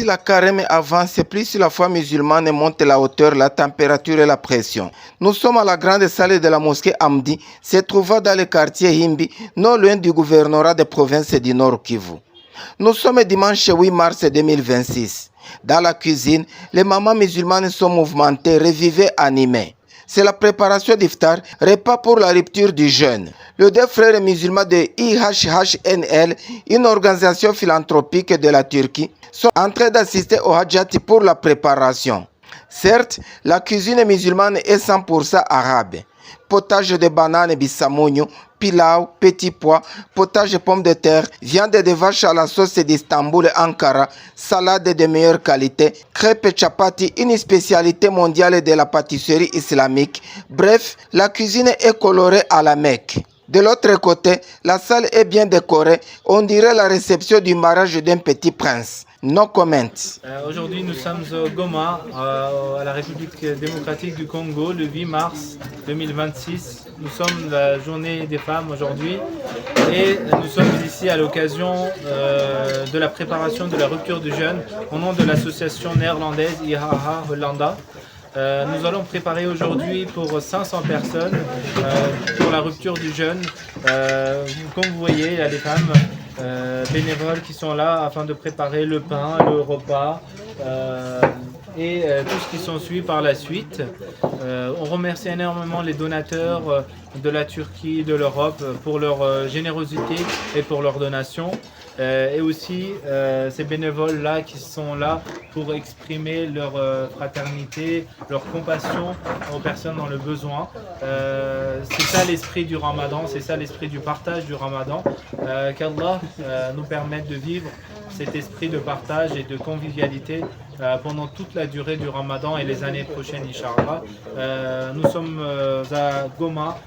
la carême avance, plus la foi musulmane monte la hauteur, la température et la pression. Nous sommes à la grande salle de la mosquée Hamdi, se trouvant dans le quartier Himbi, non loin du gouvernorat des provinces du Nord Kivu. Nous sommes dimanche 8 mars 2026. Dans la cuisine, les mamans musulmanes sont mouvementées, revivées, animées. C'est la préparation d'iftar, repas pour la rupture du jeûne. Les deux frères musulmans de IHHNL, une organisation philanthropique de la Turquie, sont en train d'assister au Hajjat pour la préparation. Certes, la cuisine musulmane est 100% arabe. Potage de bananes bissamougno, pilau, petits pois, potage pommes de terre, viande de vache à la sauce d'Istanbul et Ankara, salade de meilleure qualité, crêpes chapati, une spécialité mondiale de la pâtisserie islamique. Bref, la cuisine est colorée à la Mecque. De l'autre côté, la salle est bien décorée, on dirait la réception du mariage d'un petit prince. No comment. Aujourd'hui, nous sommes au Goma, à la République démocratique du Congo, le 8 mars 2026. Nous sommes la journée des femmes aujourd'hui et nous sommes ici à l'occasion de la préparation de la rupture du jeûne au nom de l'association néerlandaise IHH Hollanda. Nous allons préparer aujourd'hui pour 500 personnes pour la rupture du jeûne. Comme vous voyez, il y a des femmes bénévoles qui sont là afin de préparer le pain, le repas et tout ce qui s'ensuit par la suite. On remercie énormément les donateurs de la Turquie, de l'Europe pour leur générosité et pour leur donation. Et aussi ces bénévoles-là qui sont là pour exprimer leur fraternité, leur compassion aux personnes dans le besoin. C'est ça l'esprit du Ramadan, c'est ça l'esprit du partage du Ramadan. Qu'Allah nous permette de vivre cet esprit de partage et de convivialité pendant toute la durée du Ramadan et les années prochaines, Inch'Allah. Nous sommes à Goma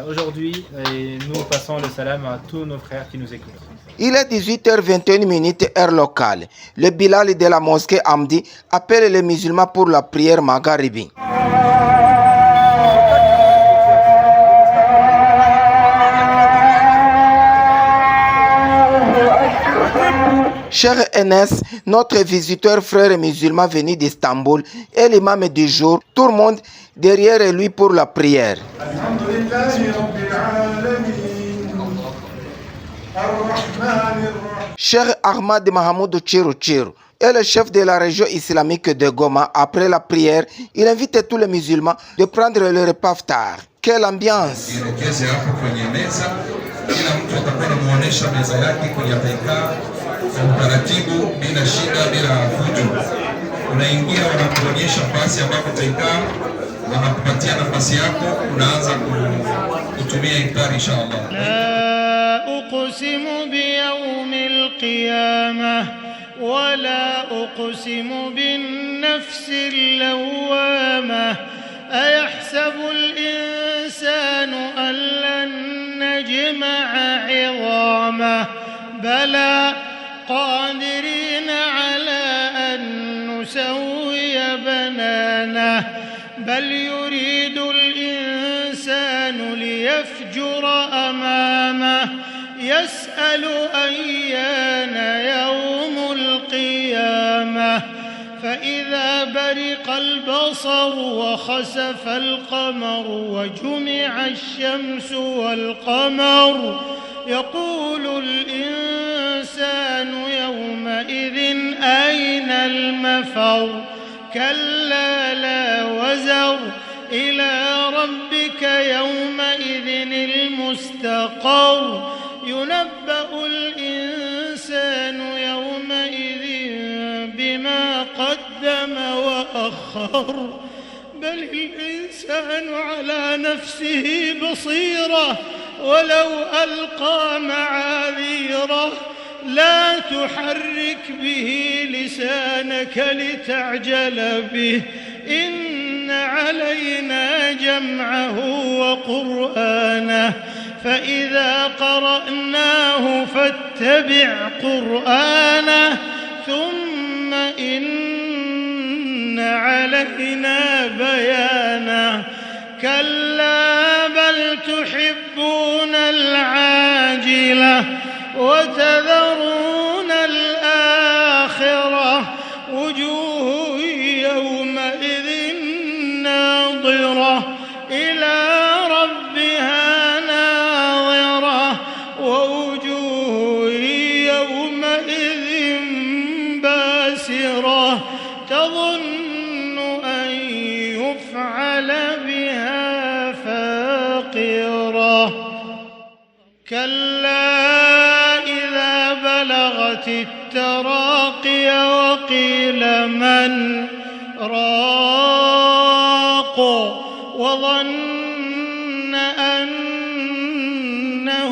aujourd'hui et nous passons le salam à tous nos frères qui nous écoutent. Il est 18h21 heure locale. Le Bilal de la mosquée Hamdi appelle les musulmans pour la prière Magharibi. Cher NS, notre visiteur frère musulman venu d'Istanbul est l'imam du jour. Tout le monde derrière lui pour la prière. Cher Ahmad Mahamoud Tchiru est le chef de la région islamique de Goma. Après la prière, il invite tous les musulmans de prendre le repas iftar. Quelle ambiance! Taratibu bila shida bila fujo, unaingia wanakuonyesha nafasi ambapo utaikaa, wanakupatia nafasi yako, unaanza kutumia iftar inshallah. La uqsimu biyawmil qiyamah wa la uqsimu bin nafsil lawwamah ayahsabu al-insanu an lan najma'a 'idhamah bala قادرين على أن نسوي بنانه بل يريد الإنسان ليفجر أمامه يسأل أيان يوم القيامة فإذا برق البصر وخسف القمر وجمع الشمس والقمر يقول الإنسان يومئذ أين المفر كلا لا وزر إلى ربك يومئذ المستقر ينبأ الإنسان يومئذ بما قدم وأخر بل الإنسان على نفسه بصيرة ولو ألقى معاذيره لا تحرك به لسانك لتعجل به إن علينا جمعه وقرآنه فإذا قرأناه فاتبع قرآنه ثم إن علينا بيانه كلا بل تحبون العاجلة وتذرون الآخرة إذا بلغت التراقي وقيل من راق وظن أنه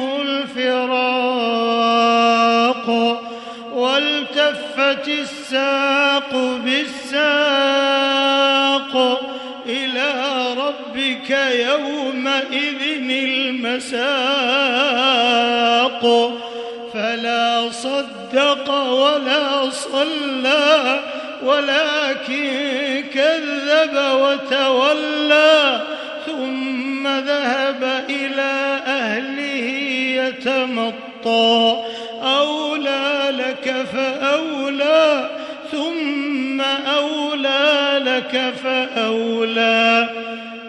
الفراق والتفت الساق بالساق إلى ربك يومئذ المساق فلا صدق ولا صلى ولكن كذب وتولى ثم ذهب إلى أهله يتمطى أولى لك فأولى ثم أولى لك فأولى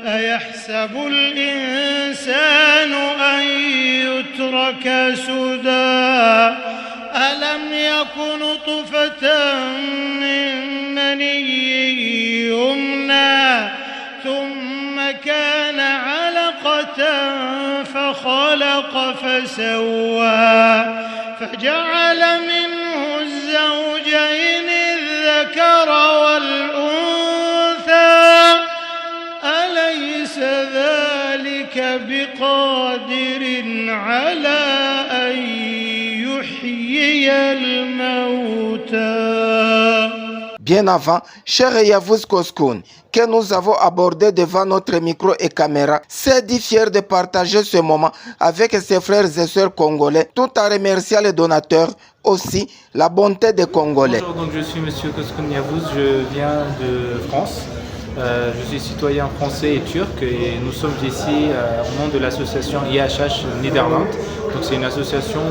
أيحسب الإنسان أن يترك سدى ألم يك نطفة من مني يمنى ثم كان علقة فخلق فسوى فجعل منه الزوجين الذكر والأنثى أليس ذلك بقادر على أن يحيي الموتى. Bien avant, cher Yavuz Koskoun, que nous avons abordé devant notre micro et caméra, s'est dit fier de partager ce moment avec ses frères et sœurs congolais, tout en remerciant les donateurs, aussi la bonté des Congolais. Bonjour, donc je suis Monsieur Koskoun Yavuz, je viens de France. Je suis citoyen français et turc et nous sommes ici au nom de l'association IHH Néderlande. Donc c'est une association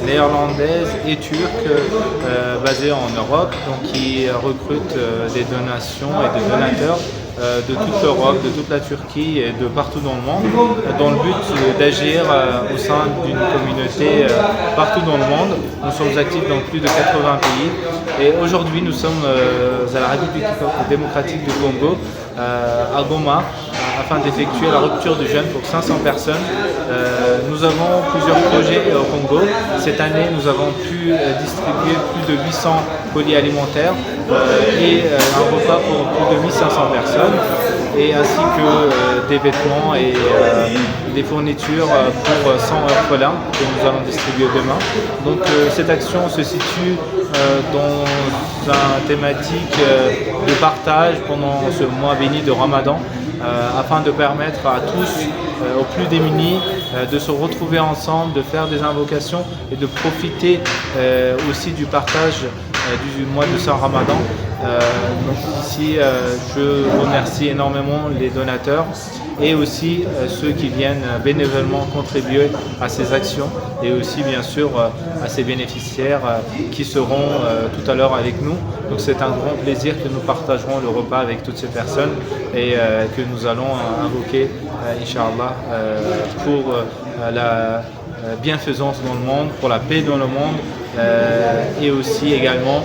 néerlandaise et turque basée en Europe, donc qui recrute des donations et des donateurs de toute l'Europe, de toute la Turquie et de partout dans le monde, dans le but d'agir au sein d'une communauté partout dans le monde. Nous sommes actifs dans plus de 80 pays et aujourd'hui nous sommes à la République démocratique du Congo, à Goma, afin d'effectuer la rupture du jeûne pour 500 personnes. Nous avons plusieurs projets au Congo. Cette année, nous avons pu distribuer plus de 800 colis alimentaires et un repas pour plus de 1500 personnes, et ainsi que des vêtements et des fournitures pour 100 orphelins que nous allons distribuer demain. Donc cette action se situe dans une thématique de partage pendant ce mois béni de Ramadan, afin de permettre à tous, aux plus démunis, de se retrouver ensemble, de faire des invocations et de profiter aussi du partage du mois de Saint Ramadan. Donc ici, je remercie énormément les donateurs et aussi ceux qui viennent bénévolement contribuer à ces actions, et aussi bien sûr à ces bénéficiaires qui seront tout à l'heure avec nous. Donc c'est un grand plaisir que nous partagerons le repas avec toutes ces personnes et que nous allons invoquer, Inch'Allah, pour la bienfaisance dans le monde, pour la paix dans le monde, et aussi également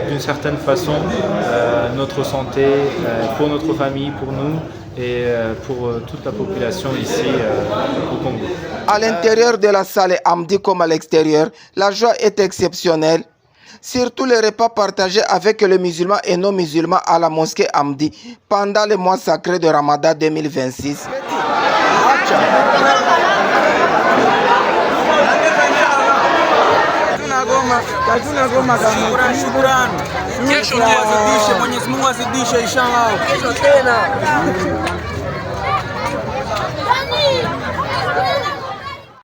d'une certaine façon notre santé, pour notre famille, pour nous et pour toute la population ici au Congo. À l'intérieur de la salle Amdi comme à l'extérieur, la joie est exceptionnelle. Surtout les repas partagés avec les musulmans et non-musulmans à la mosquée Amdi pendant le mois sacré de Ramadan 2026. Shukrani. Kesho Mwenyezi Mungu azidishe inshallah. Kesho tena.